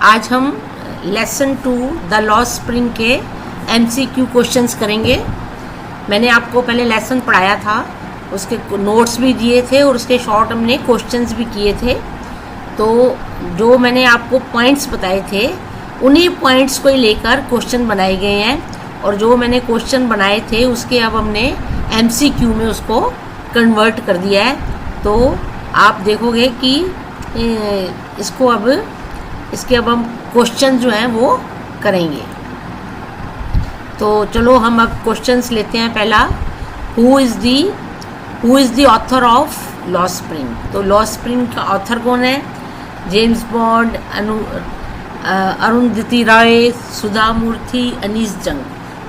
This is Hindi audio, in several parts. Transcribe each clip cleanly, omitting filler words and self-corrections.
आज हम लेसन 2 द लॉस्ट स्प्रिंग के MCQ क्वेश्चंस करेंगे। मैंने आपको पहले लेसन पढ़ाया था, उसके नोट्स भी दिए थे और उसके शॉर्ट हमने क्वेश्चंस भी किए थे। तो जो मैंने आपको पॉइंट्स बताए थे उन्हीं पॉइंट्स को ही लेकर क्वेश्चन बनाए गए हैं, और जो मैंने क्वेश्चन बनाए थे उसके अब हमने MCQ में उसको कन्वर्ट कर दिया है। तो आप देखोगे कि इसके अब हम क्वेश्चन जो हैं वो करेंगे। तो चलो हम अब क्वेश्चंस लेते हैं। पहला, who is the author of lost spring. तो लॉस्ट स्प्रिंग का ऑथर कौन है? जेम्स बॉन्ड, अरुंधति रॉय, सुधा मूर्ति, अनीस जंग।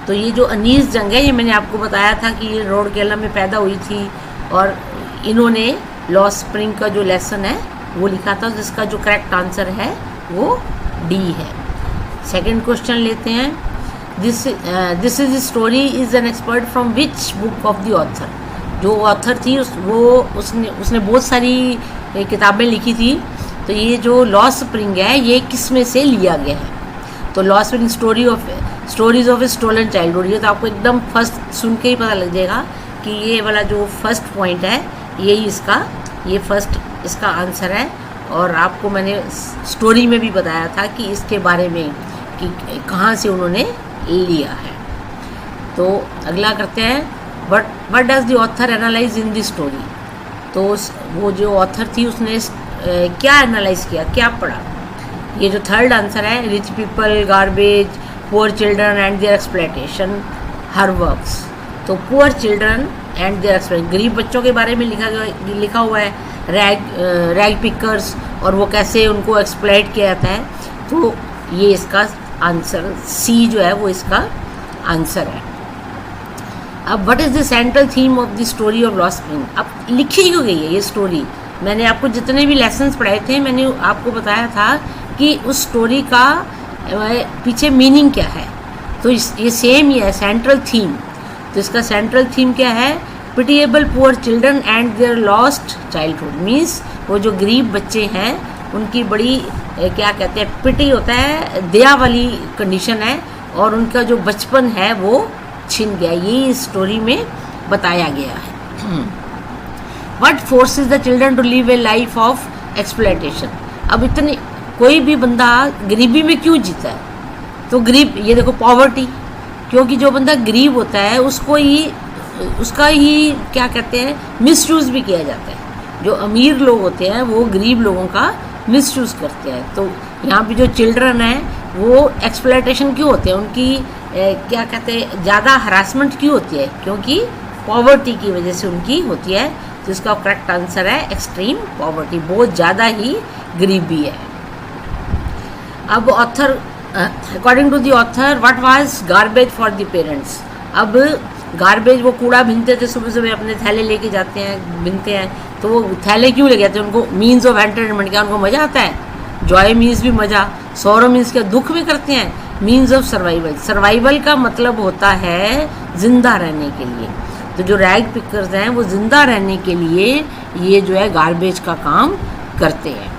तो ये जो अनीस जंग है, ये मैंने आपको बताया था कि ये रोडकेला में पैदा हुई थी, और इन्होंने लॉस्ट स्प्रिंग का जो लेसन है वो लिखा था, जिसका जो करेक्ट आंसर है वो डी है। सेकंड क्वेश्चन लेते हैं। This is story is an expert from which book of the author. जो ऑथर थी उसने बहुत सारी किताबें लिखी थी। तो ये जो लॉस्ट स्प्रिंग है ये किस में से लिया गया है? तो lost spring stories of a stolen childhood, ये तो आपको एकदम फर्स्ट सुन के ही पता लग जाएगा कि ये वाला जो फर्स्ट पॉइंट है यही इसका आंसर है। और आपको मैंने स्टोरी में भी बताया था कि इसके बारे में कि कहाँ से उन्होंने लिया है। तो अगला करते हैं, what does the author analyse in the story. तो वो जो ऑथर थी उसने क्या एनालाइज किया, क्या पढ़ा? ये जो थर्ड आंसर है, rich people, garbage, poor children and their exploitation, her works. तो poor children and their exploitation, गरीब बच्चों के बारे में लिखा हुआ है, रैग पिकर्स, और वो कैसे उनको एक्सप्लॉयट किया जाता है। तो ये इसका आंसर सी जो है वो इसका आंसर है। अब what is the central theme of the story of lost spring. अब लिखी क्यों गई है ये स्टोरी? मैंने आपको जितने भी लेसन्स पढ़ाए थे मैंने आपको बताया था कि उस स्टोरी का पीछे मीनिंग क्या है। तो ये सेम ही है, सेंट्रल थीम। तो इसका सेंट्रल थीम क्या है? Pitiable poor children and their lost childhood. Means वो जो गरीब बच्चे हैं उनकी बड़ी क्या कहते हैं, पिटी होता है, दया वाली कंडीशन है, और उनका जो बचपन है वो छिन गया। ये इस स्टोरी में बताया गया है। What forces the children to live a life of exploitation. अब इतने कोई भी बंदा गरीबी में क्यों जीता है? तो गरीब, ये देखो पॉवर्टी, क्योंकि जो बंदा गरीब होता है उसका ही क्या कहते हैं, मिसयूज़ भी किया जाता है। जो अमीर लोग होते हैं वो गरीब लोगों का मिसयूज़ करते हैं। तो यहाँ पे जो चिल्ड्रन है वो एक्सप्लॉयटेशन क्यों होते हैं, उनकी क्या कहते हैं, ज़्यादा हरासमेंट क्यों होती है? क्योंकि पॉवर्टी की वजह से उनकी होती है। तो इसका करेक्ट आंसर है एक्सट्रीम पॉवर्टी, बहुत ज़्यादा ही गरीबी है। अब author, according to the author, what was garbage for the parents. अब गार्बेज, वो कूड़ा भिनते थे सुबह सुबह, अपने थैले लेके जाते हैं, भिनते हैं। तो वो थैले क्यों ले जाते हैं? उनको मीन्स ऑफ एंटरटेनमेंट, क्या उनको मज़ा आता है? जॉय मीन्स भी मज़ा, सौरव मीन्स क्या दुख भी करते हैं, मीन्स ऑफ सर्वाइवल। सर्वाइवल का मतलब होता है जिंदा रहने के लिए। तो जो रैग पिकर्स हैं वो जिंदा रहने के लिए ये जो है गार्बेज का काम करते हैं।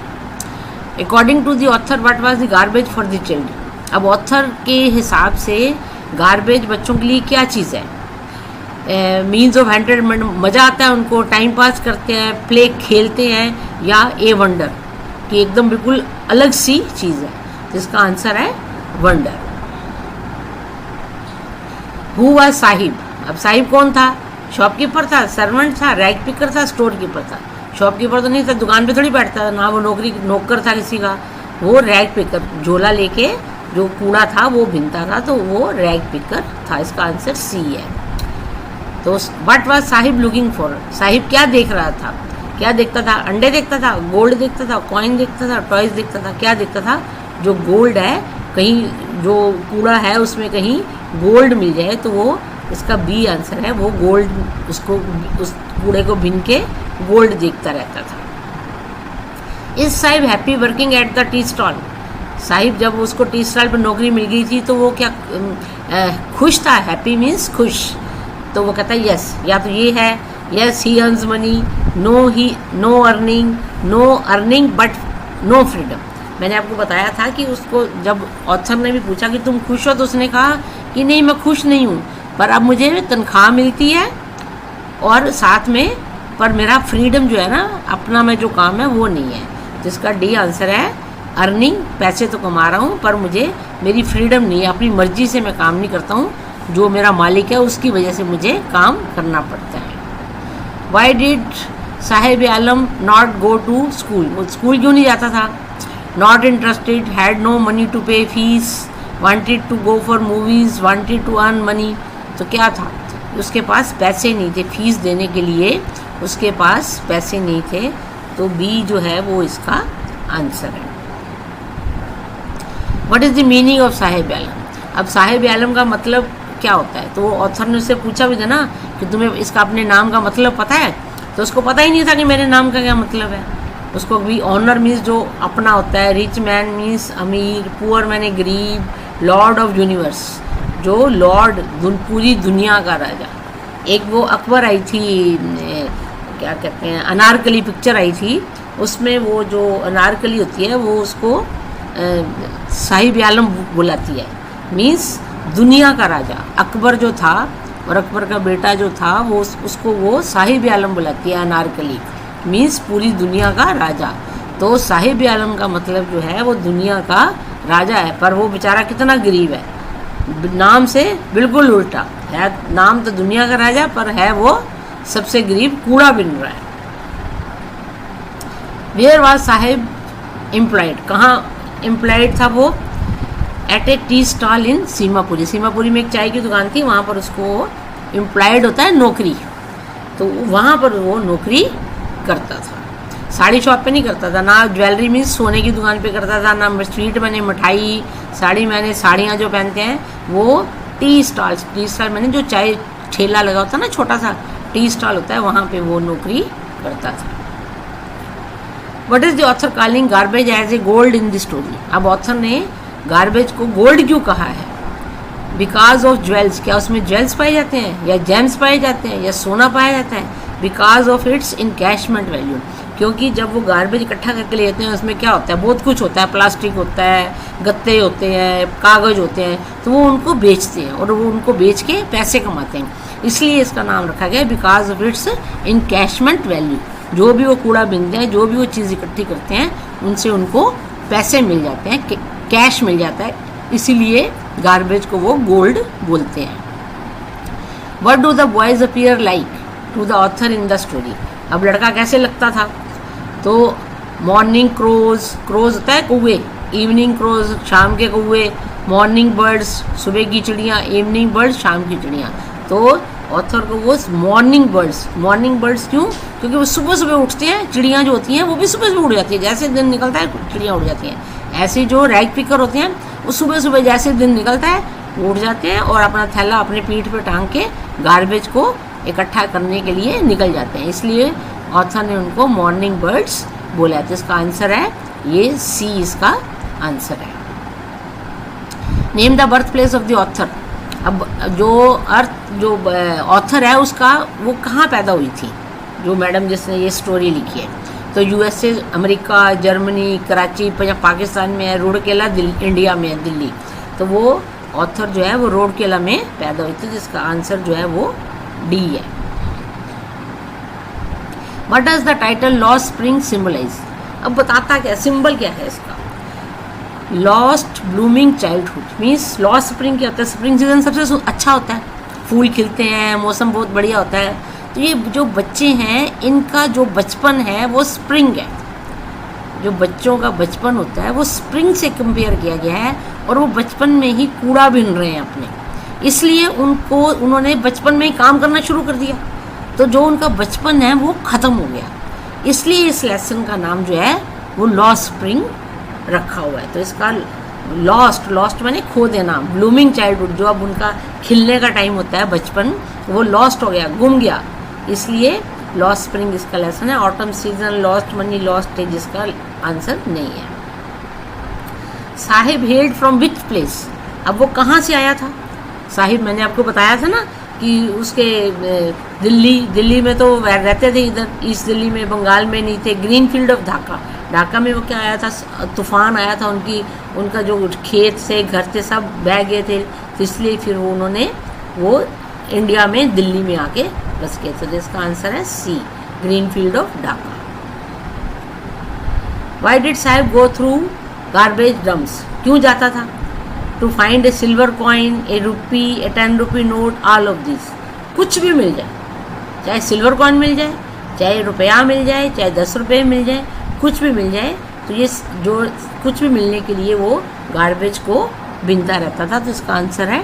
According to the author, what was the garbage for the children. अब ऑथर के हिसाब से गार्बेज बच्चों के लिए क्या चीज़ है? मीन्स ऑफ एंटरटेनमेंट, मज़ा आता है उनको, टाइम पास करते हैं, प्ले खेलते हैं, या ए वंडर, कि एकदम बिल्कुल अलग सी चीज़ है। तो इसका आंसर है वंडर। Who was Sahib. अब साहिब कौन था? शॉपकीपर था, सर्वेंट था, रैग पिकर था, स्टोर कीपर था। शॉपकीपर तो नहीं था, दुकान पे थोड़ी बैठता था, ना वो नौकर था किसी का। वो रैग पिकर, झोला लेके जो कूड़ा था वो भिनता था, तो वो रैग पिकर था। इसका आंसर सी है। तो what was Sahib looking for. Sahib क्या देख रहा था? क्या देखता था? अंडे देखता था, गोल्ड देखता था, कॉइन देखता था, टॉयज देखता था। क्या देखता था? जो गोल्ड है, कहीं जो कूड़ा है उसमें कहीं गोल्ड मिल जाए, तो वो इसका बी आंसर है। वो गोल्ड, उसको उस कूड़े को भिन के गोल्ड देखता रहता था। इस Sahib happy working at the tea stall. Sahib जब उसको टी स्टॉल पर नौकरी मिल गई थी तो वो क्या खुश था? हैप्पी मीन्स खुश। तो वो कहता है यस, या तो ये है yes he earns money, no earning but no freedom. मैंने आपको बताया था कि उसको जब ऑथर ने भी पूछा कि तुम खुश हो, तो उसने कहा कि नहीं मैं खुश नहीं हूँ, पर अब मुझे तनख्वाह मिलती है और साथ में पर मेरा फ्रीडम जो है ना, अपना मैं जो काम है वो नहीं है। तो इसका डी आंसर है अर्निंग, पैसे तो कमा रहा हूँ पर मुझे मेरी फ्रीडम नहीं है, अपनी मर्जी से मैं काम नहीं करता हूँ, जो मेरा मालिक है उसकी वजह से मुझे काम करना पड़ता है। Why did Sahib Alam not go to school, वो स्कूल क्यों नहीं जाता था? Not interested, had no money to pay fees, wanted to go for movies, wanted to earn money. तो क्या था? उसके पास पैसे नहीं थे फीस देने के लिए, उसके पास पैसे नहीं थे। तो बी जो है वो इसका आंसर है। What is the meaning of Sahib Alam? अब साहिब आलम का मतलब क्या होता है? तो वो ऑथर ने उससे पूछा भी था ना कि तुम्हें इसका अपने नाम का मतलब पता है? तो उसको पता ही नहीं था कि मेरे नाम का क्या मतलब है। उसको भी ऑनर मीन्स जो अपना होता है, रिच मैन मीन्स अमीर, पुअर मैंने गरीब, लॉर्ड ऑफ यूनिवर्स जो लॉर्ड पूरी दुनिया का राजा। एक वो अकबर आई थी, क्या कहते हैं, अनारकली पिक्चर आई थी, उसमें वो जो अनारकली होती है वो उसको साहिब आलम बुलाती है, मीन्स दुनिया का राजा। अकबर जो था और अकबर का बेटा जो था वो उसको वो साहिब आलम बुलाती है, अनारकली मीन्स पूरी दुनिया का राजा। तो साहिब आलम का मतलब जो है वो दुनिया का राजा है, पर वो बेचारा कितना गरीब है, नाम से बिल्कुल उल्टा है। नाम तो दुनिया का राजा पर है वो सबसे गरीब, कूड़ा बिन रहा है। वेयर वाज साहिब एम्प्लॉयड, कहाँ एम्प्लॉयड था वो? एट ए टी स्टॉल इन सीमापुरी, सीमापुरी में एक चाय की दुकान थी, वहाँ पर उसको एम्प्लॉयड होता है नौकरी, तो वहाँ पर वो नौकरी करता था। साड़ी शॉप पे नहीं करता था, ना ज्वेलरी मीन्स सोने की दुकान पे करता था, ना स्वीट मैंने मिठाई, साड़ी मैंने साड़ियाँ जो पहनते हैं वो टी स्टॉल मैंने जो चाय ठेला लगा होता है ना, छोटा सा टी स्टॉल होता है, वहाँ पे वो नौकरी करता था। What is the author calling garbage as a gold in the story? अब ऑथर ने गार्बेज को गोल्ड क्यों कहा है? बिकॉज ऑफ ज्वेल्स, क्या उसमें ज्वेल्स पाए जाते हैं या जेम्स पाए जाते हैं या सोना पाया जाता है? Because of its encashment value, क्योंकि जब वो गार्बेज इकट्ठा करके ले जाते हैं उसमें क्या होता है, बहुत कुछ होता है, प्लास्टिक होता है, गत्ते होते हैं, कागज़ होते हैं, तो वो उनको बेचते हैं और वो उनको बेच के पैसे कमाते हैं, इसलिए इसका नाम रखा गया because of its encashment value. जो भी वो कूड़ा बीनते हैं, जो भी वो चीज़ इकट्ठी करते हैं, उनसे उनको पैसे मिल जाते हैं, कैश मिल जाता है, इसीलिए गार्बेज को वो गोल्ड बोलते हैं। What do the boys appear like to the author in the story? अब लड़का कैसे लगता था? तो मॉर्निंग क्रोज, क्रोज होता है कौवे, इवनिंग क्रोज शाम के कौवे, मॉर्निंग बर्ड्स सुबह की चिड़ियाँ, इवनिंग बर्ड्स शाम की चिड़ियाँ। तो ऑथर को वो मॉर्निंग बर्ड्स क्यों? क्योंकि वो सुबह सुबह उठते हैं, चिड़ियाँ जो होती हैं वो भी सुबह सुबह उड़ जाती है, जैसे दिन निकलता है चिड़ियाँ उड़ जाती हैं। ऐसे जो रैग पिकर होते हैं वो सुबह सुबह जैसे दिन निकलता है वो उड़ जाते हैं और अपना थैला अपने पीठ पर टांग के गार्बेज को इकट्ठा करने के लिए निकल जाते हैं, इसलिए ऑथर ने उनको मॉर्निंग बर्ड्स बोला। तो इसका आंसर है ये सी, इसका आंसर है। Name the birth place of the author. अब जो ऑथर है उसका वो कहाँ पैदा हुई थी, जो मैडम जिसने ये स्टोरी लिखी है? तो USA, America, Germany, Karachi, Pakistan में है, रूड़केला इंडिया में है, दिल्ली। तो वो ऑथर जो है वो रूड़केला में पैदा हुई थी, जिसका आंसर जो है वो डी है। What does the title lost spring symbolise? अब बताता क्या, सिंबल क्या है इसका? Lost blooming childhood means lost spring क्या होता है? स्प्रिंग सीजन सबसे अच्छा होता है, फूल खिलते हैं, मौसम बहुत बढ़िया होता है। तो ये जो बच्चे हैं इनका जो बचपन है वो स्प्रिंग है, जो बच्चों का बचपन होता है वो स्प्रिंग से कंपेयर किया गया है, और वो बचपन में ही कूड़ा बीन रहे हैं अपने, इसलिए उन्होंने बचपन में ही काम करना शुरू कर दिया, तो जो उनका बचपन है वो ख़त्म हो गया, इसलिए इस लेसन का नाम जो है वो लॉस्ट स्प्रिंग रखा हुआ है। तो इसका लॉस्ट माने खो देना, ब्लूमिंग चाइल्डहुड जो अब उनका खिलने का टाइम होता है बचपन, वो लॉस्ट हो गया, गुम गया, इसलिए लॉस्ट स्प्रिंग इसका लेसन है। Autumn season, lost money, lost age इसका आंसर नहीं है। Saheb hailed from which place? अब वो कहाँ से आया था? साहिब मैंने आपको बताया था ना कि उसके दिल्ली में तो रहते थे, इधर ईस्ट दिल्ली में, बंगाल में नहीं थे, green field of Dhaka, Dhaka में वो क्या आया था, तूफान आया था, उनका जो खेत से घर से सब बह गए थे, तो इसलिए फिर उन्होंने वो इंडिया में दिल्ली में आके बस गए थे। तो इसका आंसर है C, green field of Dhaka. Why did Sahib go through garbage dumps, क्यों जाता था? To find a silver coin, a rupee, a 10 rupee note, all of this, कुछ भी मिल जाए, चाहे सिल्वर कॉइन मिल जाए, चाहे रुपया मिल जाए, चाहे 10 रुपये मिल जाए, कुछ भी मिल जाए, तो ये जो कुछ भी मिलने के लिए वो गार्बेज को बीनता रहता था। तो इसका आंसर है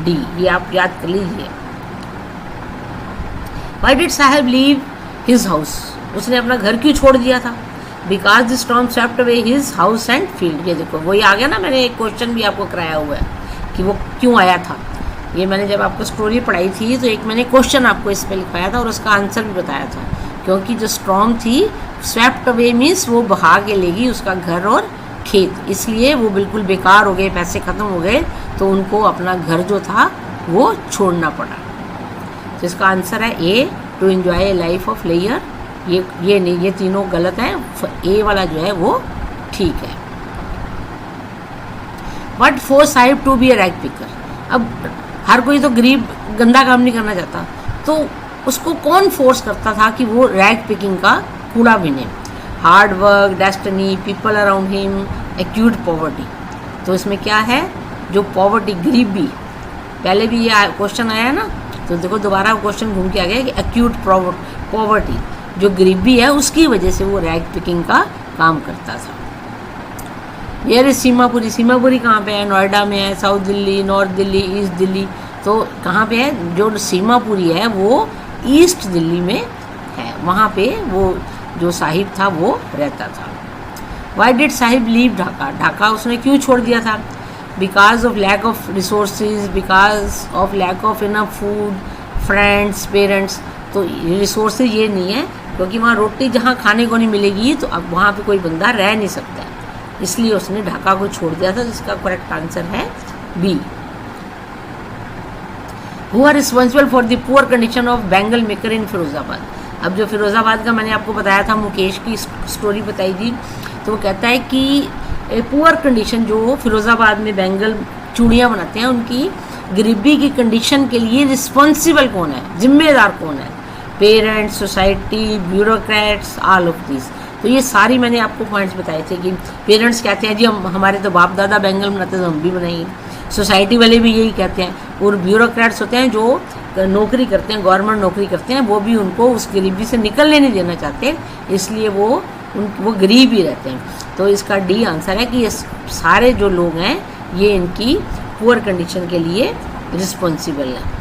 डी, ये आप याद कर लीजिए। वाई डिड साहब लीव हिज हाउस, उसने अपना घर क्यों छोड़ दिया था? Because the storm swept away his house and field. ये देखो वही आ गया ना, मैंने एक क्वेश्चन भी आपको कराया हुआ है कि वो क्यों आया था। ये मैंने जब आपको स्टोरी पढ़ाई थी तो एक मैंने क्वेश्चन आपको इस पर लिखवाया था और उसका आंसर भी बताया था। क्योंकि जो स्टॉर्म थी, स्वेप्ट अवे मीन्स वो बहा के लेगी उसका घर और खेत, इसलिए वो बिल्कुल बेकार हो गए, पैसे ख़त्म हो गए, तो उनको अपना घर जो था वो छोड़ना पड़ा। तो इसका आंसर है A, to enjoy a life of लेयर। ये नहीं, ये तीनों गलत हैं, ए वाला जो है वो ठीक है। But force Saheb to be a rag picker, अब हर कोई तो गरीब गंदा काम नहीं करना चाहता, तो उसको कौन फोर्स करता था कि वो रैग पिकिंग का कूड़ा बिने? Hard work, destiny, people around him, acute poverty. तो इसमें क्या है, जो पॉवर्टी, गरीबी, पहले भी ये क्वेश्चन आया है ना, तो देखो दोबारा क्वेश्चन घूम के आ गया कि एक्यूट पॉवर्टी, जो गरीबी है उसकी वजह से वो रैग पिकिंग का काम करता था। ये सीमापुरी, सीमापुरी कहाँ पे है? नोएडा में है, south Delhi, north Delhi, east Delhi. तो कहाँ पे है? जो सीमापुरी है वो ईस्ट दिल्ली में है, वहाँ पे वो जो साहिब था वो रहता था। Why did Saheb leave Dhaka, Dhaka उसने क्यों छोड़ दिया था? Because of lack of resources, because of lack of enough food, friends, parents. तो रिसोर्सेज ये नहीं है, क्योंकि वहाँ रोटी जहाँ खाने को नहीं मिलेगी तो अब वहाँ पे कोई बंदा रह नहीं सकता, इसलिए उसने ढाका को छोड़ दिया था। जिसका करेक्ट आंसर है B. Who are responsible for the poor condition of bangle maker in Firozabad. अब जो फिरोजाबाद का मैंने आपको बताया था, मुकेश की स्टोरी बताई थी, तो वो कहता है कि पुअर कंडीशन, जो फिरोजाबाद में बैंगल चूड़ियाँ बनाते हैं, उनकी गरीबी की कंडीशन के लिए रिस्पॉन्सिबल कौन है, जिम्मेदार कौन है? Parents, society, bureaucrats, all of this. तो ये सारी मैंने आपको पॉइंट्स बताए थे कि पेरेंट्स कहते हैं जी हमारे तो बाप दादा बैंगल बनाते तो हम भी बनाएंगे, सोसाइटी वाले भी यही कहते हैं, और ब्यूरोक्रेट्स होते हैं जो नौकरी करते हैं, गवर्नमेंट नौकरी करते हैं, वो भी उनको उस गरीबी से निकलने नहीं देना चाहते, इसलिए वो गरीब ही रहते हैं। तो इसका डी आंसर है कि ये सारे जो लोग हैं ये इनकी पुअर कंडीशन के लिए रिस्पॉन्सिबल है।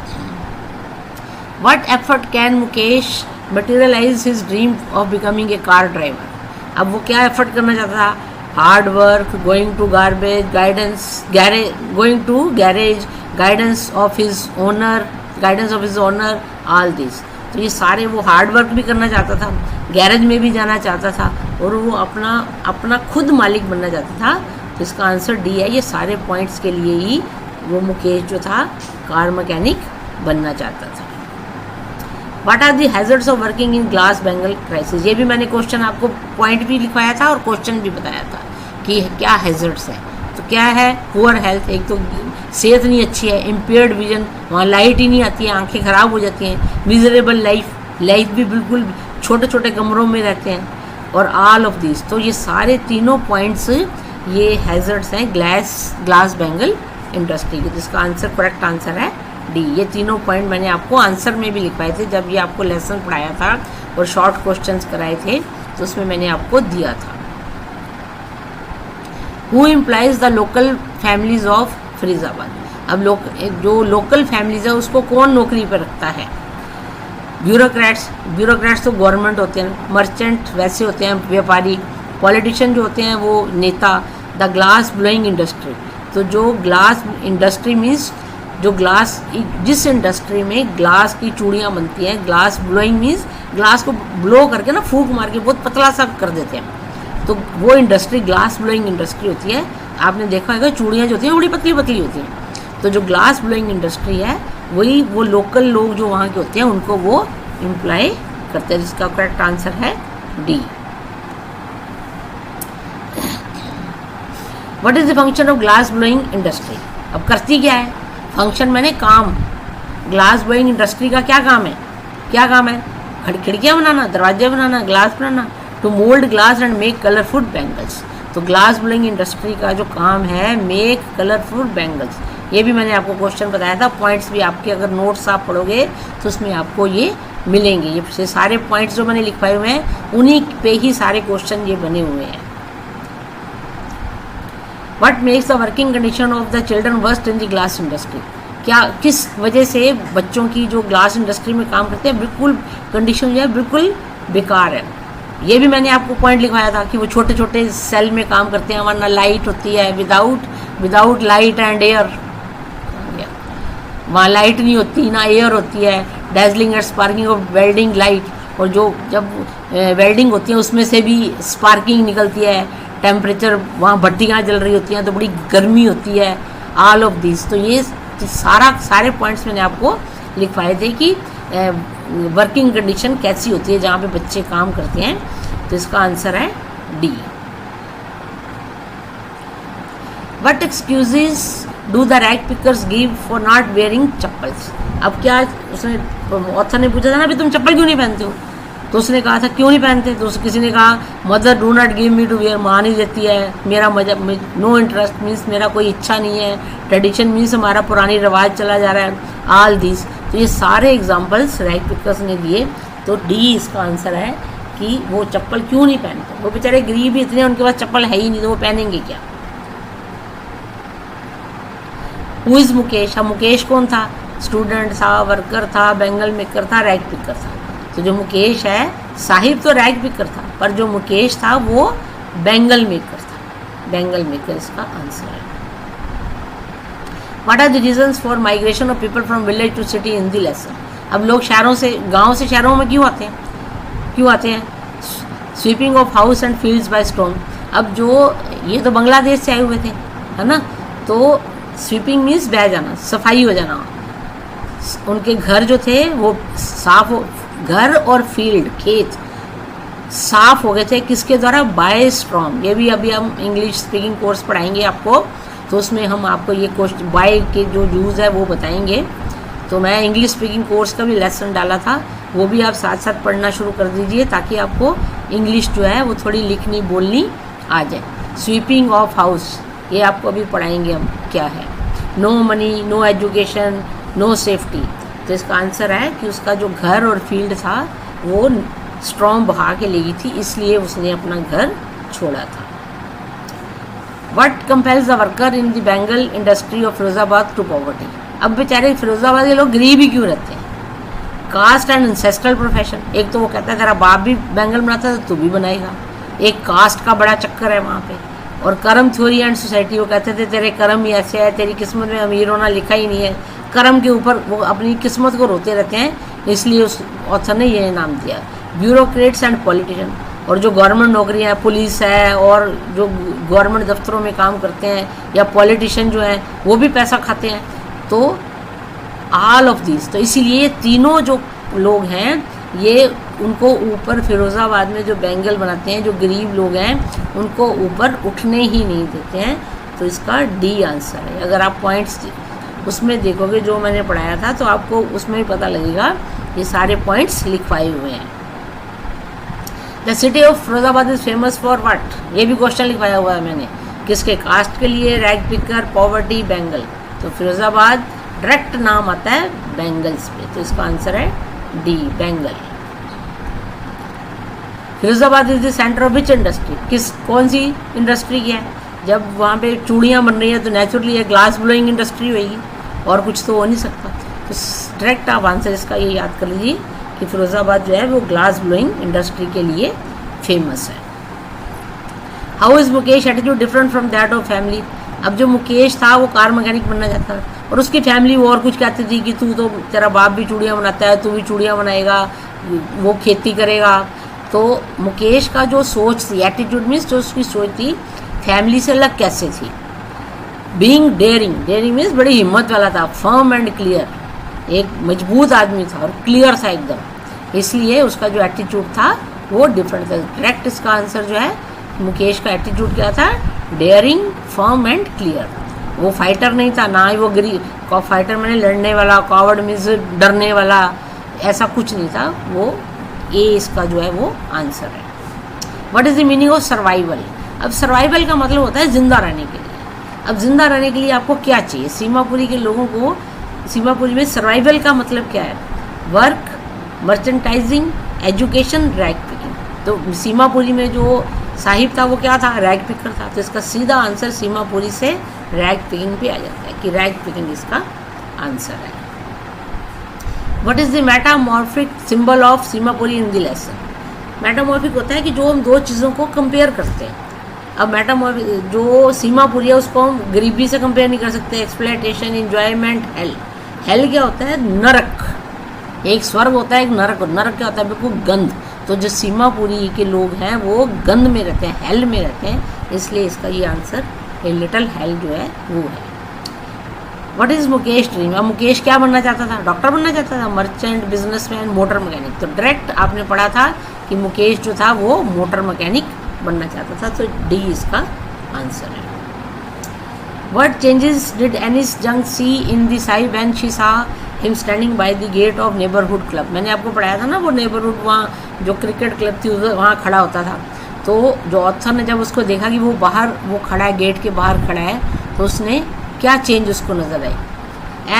What effort can Mukesh materialize his dream of becoming a car driver? अब वो क्या एफर्ट करना चाहता था? Hard work, going to garbage, going to garage, guidance of his owner, all this. तो ये सारे, वो हार्ड वर्क भी करना चाहता था, गैरेज में भी जाना चाहता था, और वो अपना खुद मालिक बनना चाहता था। तो इसका आंसर डी है। ये सारे पॉइंट्स के लिए ही वो मुकेश जो था कार मैकेनिक बनना चाहता था। What are the hazards of working in glass bangle crisis, ये भी मैंने क्वेश्चन आपको पॉइंट भी लिखवाया था और क्वेश्चन भी बताया था कि क्या हैजर्ड्स है। तो क्या है? पुअर हेल्थ, एक तो सेहत नहीं अच्छी है, इम्पेयर्ड विजन, वहाँ लाइट ही नहीं आती है, आंखें ख़राब हो जाती हैं, मिजरेबल लाइफ भी बिल्कुल छोटे छोटे कमरों में रहते हैं, और ऑल ऑफ दिस। तो ये सारे तीनों पॉइंट्स ये हैजर्ड्स हैं ग्लास बेंगल इंडस्ट्री के। जिसका आंसर, करेक्ट आंसर है डी। ये तीनों पॉइंट मैंने आपको आंसर में भी लिखवाए थे जब ये आपको लेसन पढ़ाया था और शॉर्ट क्वेश्चंस कराए थे, तो उसमें मैंने आपको दिया था। Who implies the local families of Faridabad. अब जो लोकल फैमिलीज है उसको कौन नौकरी पर रखता है? ब्यूरोक्रेट्स तो गवर्नमेंट होते हैं, मर्चेंट वैसे होते हैं व्यापारी, पॉलिटिशियन जो होते हैं वो नेता। द ग्लास ब्लोइंग इंडस्ट्री, तो जो ग्लास इंडस्ट्री मीन्स जो ग्लास, जिस इंडस्ट्री में ग्लास की चूड़ियाँ बनती हैं, ग्लास ब्लोइंग मीन्स ग्लास को ब्लो करके ना, फूंक मार के बहुत पतला सा कर देते हैं, तो वो इंडस्ट्री ग्लास ब्लोइंग इंडस्ट्री होती है। आपने देखा होगा चूड़ियाँ जो होती हैं बड़ी पतली पतली होती हैं, तो जो ग्लास ब्लोइंग इंडस्ट्री है वही वो लोकल लोग जो वहाँ के होते हैं उनको वो एम्प्लॉय करते हैं। जिसका करेक्ट आंसर है D. What is the function of glass blowing industry? अब करती क्या है? फंक्शन मैंने काम। ग्लास ब्लोइंग इंडस्ट्री का क्या काम है? क्या काम है? खिड़कियाँ बनाना, दरवाजे बनाना, ग्लास बनाना। To mould glass and make colourful bangles. तो ग्लास ब्लोइंग इंडस्ट्री का जो काम है, मेक कलरफुल बैंगल्स। ये भी मैंने आपको क्वेश्चन बताया था। पॉइंट्स भी आपके अगर नोट्स आप पढ़ोगे तो उसमें आपको ये मिलेंगे। ये सारे पॉइंट्स जो मैंने लिखवाए हुए हैं उन्हीं पे ही सारे क्वेश्चन ये बने हुए हैं। What makes the working condition of the children worst in the glass industry? क्या किस वजह से बच्चों की जो ग्लास इंडस्ट्री में काम करते हैं बिल्कुल कंडीशन जो है बिल्कुल बेकार है? ये भी मैंने आपको पॉइंट लिखवाया था कि वो छोटे छोटे सेल में काम करते हैं, वरना लाइट होती है, विदाउट लाइट एंड एयर। वहाँ लाइट नहीं होती ना एयर होती है। Dazzling and sparking of welding light, और जो जब वेल्डिंग होती है उसमें से भी स्पार्किंग निकलती है। टेम्परेचर वहाँ भट्टियाँ जल रही होती हैं तो बड़ी गर्मी होती है। ऑल ऑफ दिस, तो ये सारे पॉइंट्स मैंने आपको लिखवाए थे कि वर्किंग कंडीशन कैसी होती है जहाँ पे बच्चे काम करते हैं। तो इसका आंसर है D. What excuses do the rag pickers give for not wearing chappals? अब क्या उसने ऑथर ने पूछा था ना अभी तुम चप्पल क्यों नहीं पहनते हो, तो उसने कहा था क्यों नहीं पहनते, तो किसी ने कहा mother do not give me to wear, माँ नहीं देती है, मेरा नो इंटरेस्ट मीन्स मेरा कोई इच्छा नहीं है, ट्रेडिशन मीन्स हमारा पुरानी रिवाज चला जा रहा है, ऑल दिस। तो ये सारे एग्जाम्पल्स रैग पिकर्स ने दिए। तो डी इसका आंसर है कि वो चप्पल क्यों नहीं पहनते। वो बेचारे गरीब ही इतने, उनके पास चप्पल है ही नहीं तो वो पहनेंगे क्या। Who is Mukesh? अब मुकेश कौन था? स्टूडेंट था, वर्कर था, बैंगल मेकर था, रैग पिकर था। तो जो मुकेश है, साहिब तो रैग पिकर था, पर जो मुकेश था वो बैंगल मेकर था। बैंगल मेकर इसका आंसर है। What are the reasons for migration of people from village to city in the lesson? अब लोग शहरों से, गाँव से शहरों में क्यों आते हैं? Sweeping of house and fields by storm. अब जो ये तो बांग्लादेश से आए हुए थे, है ना, तो स्वीपिंग मीन्स बह जाना, सफाई हो जाना। उनके घर जो थे वो साफ हो, घर और फील्ड खेत साफ हो गए थे किसके द्वारा? By storm. ये भी अभी हम इंग्लिश स्पीकिंग कोर्स पढ़ाएंगे आपको, तो उसमें हम आपको ये क्वेश्चन बाय के जो यूज़ है वो बताएंगे। तो मैं इंग्लिश स्पीकिंग कोर्स का भी लेसन डाला था, वो भी आप साथ साथ पढ़ना शुरू कर दीजिए ताकि आपको इंग्लिश जो है वो थोड़ी लिखनी बोलनी आ जाए। स्वीपिंग ऑफ हाउस ये आपको अभी पढ़ाएंगे हम क्या है। No money, no education, no safety. तो इसका आंसर है कि उसका जो घर और फील्ड था वो स्ट्रॉम बहा के ले गई थी, इसलिए उसने अपना घर छोड़ा था। What compels the worker in the bangle industry of Firozabad to poverty? अब बेचारे फिरोजाबाद के लोग गरीब ही क्यों रहते हैं? Caste and ancestral profession. एक तो वो कहता है तेरा बाप भी बैंगल बनाता था तो तू भी बनाएगा, एक कास्ट का बड़ा चक्कर है वहाँ पे। और कर्म थ्योरी एंड सोसाइटी, वो कहते थे तेरे कर्म ही ऐसे है, तेरी किस्मत में अमीर होना लिखा ही नहीं है। कर्म के ऊपर वो अपनी किस्मत को रोते रहते हैं, इसलिए उस ऑथर ने ये नाम दिया। ब्यूरोक्रेट्स एंड पॉलिटिशियन, और जो गवर्नमेंट नौकरियाँ हैं, पुलिस है और जो गवर्नमेंट दफ्तरों में काम करते हैं या पॉलिटिशियन जो हैं वो भी पैसा खाते हैं। तो ऑल ऑफ दिस, तो इसीलिए तीनों जो लोग हैं ये उनको ऊपर फिरोज़ाबाद में जो बैंगल बनाते हैं, जो गरीब लोग हैं उनको ऊपर उठने ही नहीं देते हैं। तो इसका डी आंसर है। अगर आप पॉइंट्स उसमें देखोगे जो मैंने पढ़ाया था तो आपको उसमें भी पता लगेगा, ये सारे पॉइंट्स लिखवाए हुए हैं। The city of Firozabad is famous for what? ये भी क्वेश्चन लिखवाया हुआ है मैंने, किसके? कास्ट के लिए, रैग पिकर, पॉवर्टी, बैंगल। तो फिरोज़ाबाद डायरेक्ट नाम आता है बैंगल्स पे, तो इसका आंसर है D, bangle. Firozabad is the centre of which industry? कौन सी इंडस्ट्री की है? जब वहाँ पे चूड़ियाँ बन रही हैं तो नेचुरली ये ग्लास ब्लोइंग इंडस्ट्री होगी, और कुछ तो हो नहीं सकता। तो डायरेक्ट आप आंसर इसका ये याद कर लीजिए कि फिरोज़ाबाद जो है वो ग्लास ब्लोइंग इंडस्ट्री के लिए फेमस है। How is Mukesh attitude different from that of family? अब जो मुकेश था वो कार मैकेनिक बनना चाहता था और उसकी फैमिली वो और कुछ कहती थी कि तू तो, तेरा बाप भी चूड़ियाँ बनाता है, तू भी चूड़ियाँ बनाएगा, वो खेती करेगा। तो मुकेश का जो सोच थी, एटीट्यूड मीन्स जो उसकी सोच थी, फैमिली से अलग कैसे थी? बीइंग डेयरिंग, डेयरिंग मीन्स बड़ी हिम्मत वाला था, फर्म एंड क्लियर, एक मजबूत आदमी था और क्लियर था एकदम, इसलिए उसका जो एटीट्यूड था वो डिफरेंट था। डायरेक्ट इसका आंसर जो है मुकेश का एटीट्यूड क्या था, डेयरिंग, फर्म एंड क्लियर। वो फाइटर नहीं था, ना ही वो फाइटर मैंने लड़ने वाला, कॉवर्ड मीन्स डरने वाला, ऐसा कुछ नहीं था वो। ए इसका जो है वो आंसर है। What is the meaning of survival? अब सर्वाइवल का मतलब होता है जिंदा रहने के लिए। अब जिंदा रहने के लिए आपको क्या चाहिए? सीमापुरी के लोगों को, सीमापुरी में सर्वाइवल का मतलब क्या है? Work, merchandising, education, rag picking. तो सीमापुरी में जो साहिब था वो क्या था? रैग पिकर था। तो इसका सीधा आंसर सीमापुरी से रैग पिकिंग पे आ जाता है कि रैग पिकिंग इसका आंसर है। What is the metamorphic symbol of Seemapuri in the lesson? Metamorphic होता है कि जो हम दो चीज़ों को कंपेयर करते हैं। अब मेटामॉर्फिक जो सीमापुरी है उसको हम गरीबी से कंपेयर नहीं कर सकते। Exploitation, enjoyment, hello. हेल क्या होता है? नरक। एक स्वर्ग होता है, एक नरक। नरक क्या होता है? बिल्कुल गंध। तो जो सीमापुरी के लोग हैं वो गंध में रहते हैं, हेल में रहते हैं, इसलिए इसका ये आंसर ए लिटिल हेल जो है वो है। What is Mukesh dream? अब मुकेश क्या बनना चाहता था? डॉक्टर बनना चाहता था, मर्चेंट, बिजनेसमैन, मोटर मैकेनिक। तो डायरेक्ट आपने पढ़ा था कि मुकेश जो था वो मोटर मैकेनिक बनना चाहता था, तो डी इसका आंसर है। What changes did Anees Jung see in the Sahib when she saw him standing by the gate of neighbourhood club? मैंने आपको पढ़ाया था ना, वो नेबरहुड वहाँ जो क्रिकेट क्लब थी वहाँ खड़ा होता था। तो जो ऑथर ने जब उसको देखा कि वो बाहर वो खड़ा है, गेट के बाहर खड़ा है, तो उसने क्या चेंज उसको नजर आई?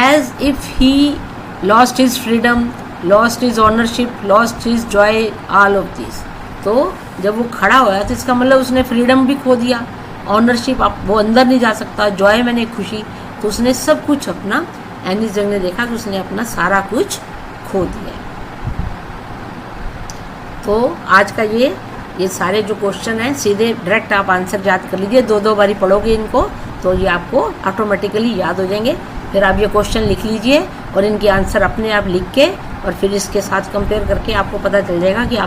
As if he lost his freedom, lost his ownership, lost his joy, all of this. तो जब वो खड़ा हुआ तो इसका मतलब उसने फ्रीडम भी खो दिया, ऑनरशिप, आप वो अंदर नहीं जा सकता, जॉय मैंने खुशी, तो उसने सब कुछ अपना, एनिस जंग ने देखा कि उसने अपना सारा कुछ खो दिया। तो आज का ये सारे जो क्वेश्चन हैं सीधे डायरेक्ट आप आंसर याद कर लीजिए। दो दो बारी पढ़ोगे इनको तो ये आपको ऑटोमेटिकली याद हो जाएंगे। फिर आप ये क्वेश्चन लिख लीजिए और इनके आंसर अपने आप लिख के और फिर इसके साथ कंपेयर करके आपको पता चल जाएगा कि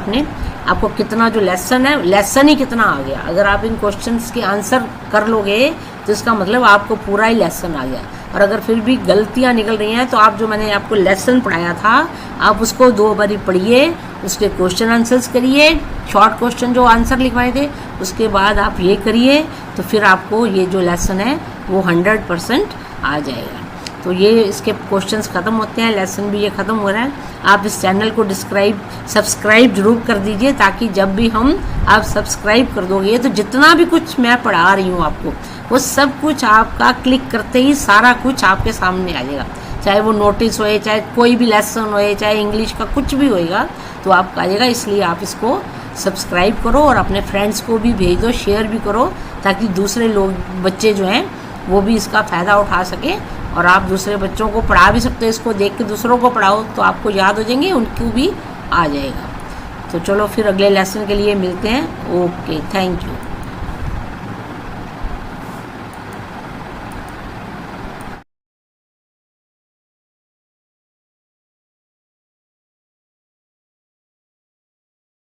आपको कितना जो लेसन है, लेसन ही कितना आ गया। अगर आप इन क्वेश्चंस के आंसर कर लोगे तो इसका मतलब आपको पूरा ही लेसन आ गया। और अगर फिर भी गलतियां निकल रही हैं तो आप जो मैंने आपको लेसन पढ़ाया था आप उसको दो बारी पढ़िए, उसके क्वेश्चन आंसर्स करिए, शॉर्ट क्वेश्चन जो आंसर लिखवाए थे उसके बाद आप ये करिए, तो फिर आपको ये जो लेसन है वो 100% आ जाएगा। तो ये इसके क्वेश्चंस ख़त्म होते हैं, लेसन भी ये ख़त्म हो रहा है। आप इस चैनल को सब्सक्राइब जरूर कर दीजिए ताकि जब भी आप सब्सक्राइब कर दोगे तो जितना भी कुछ मैं पढ़ा रही हूँ आपको वो सब कुछ आपका क्लिक करते ही सारा कुछ आपके सामने आ जाएगा। चाहे वो नोटिस होए, चाहे कोई भी लेसन होए, चाहे इंग्लिश का कुछ भी होएगा तो आपका आ जाएगा। इसलिए आप इसको सब्सक्राइब करो और अपने फ्रेंड्स को भी भेज दो, शेयर भी करो ताकि दूसरे लोग बच्चे जो हैं वो भी इसका फ़ायदा उठा सकें। और आप दूसरे बच्चों को पढ़ा भी सकते हो, इसको देख के दूसरों को पढ़ाओ तो आपको याद हो जाएंगे, उनको भी आ जाएगा। तो चलो फिर अगले लेसन के लिए मिलते हैं। Okay, thank you.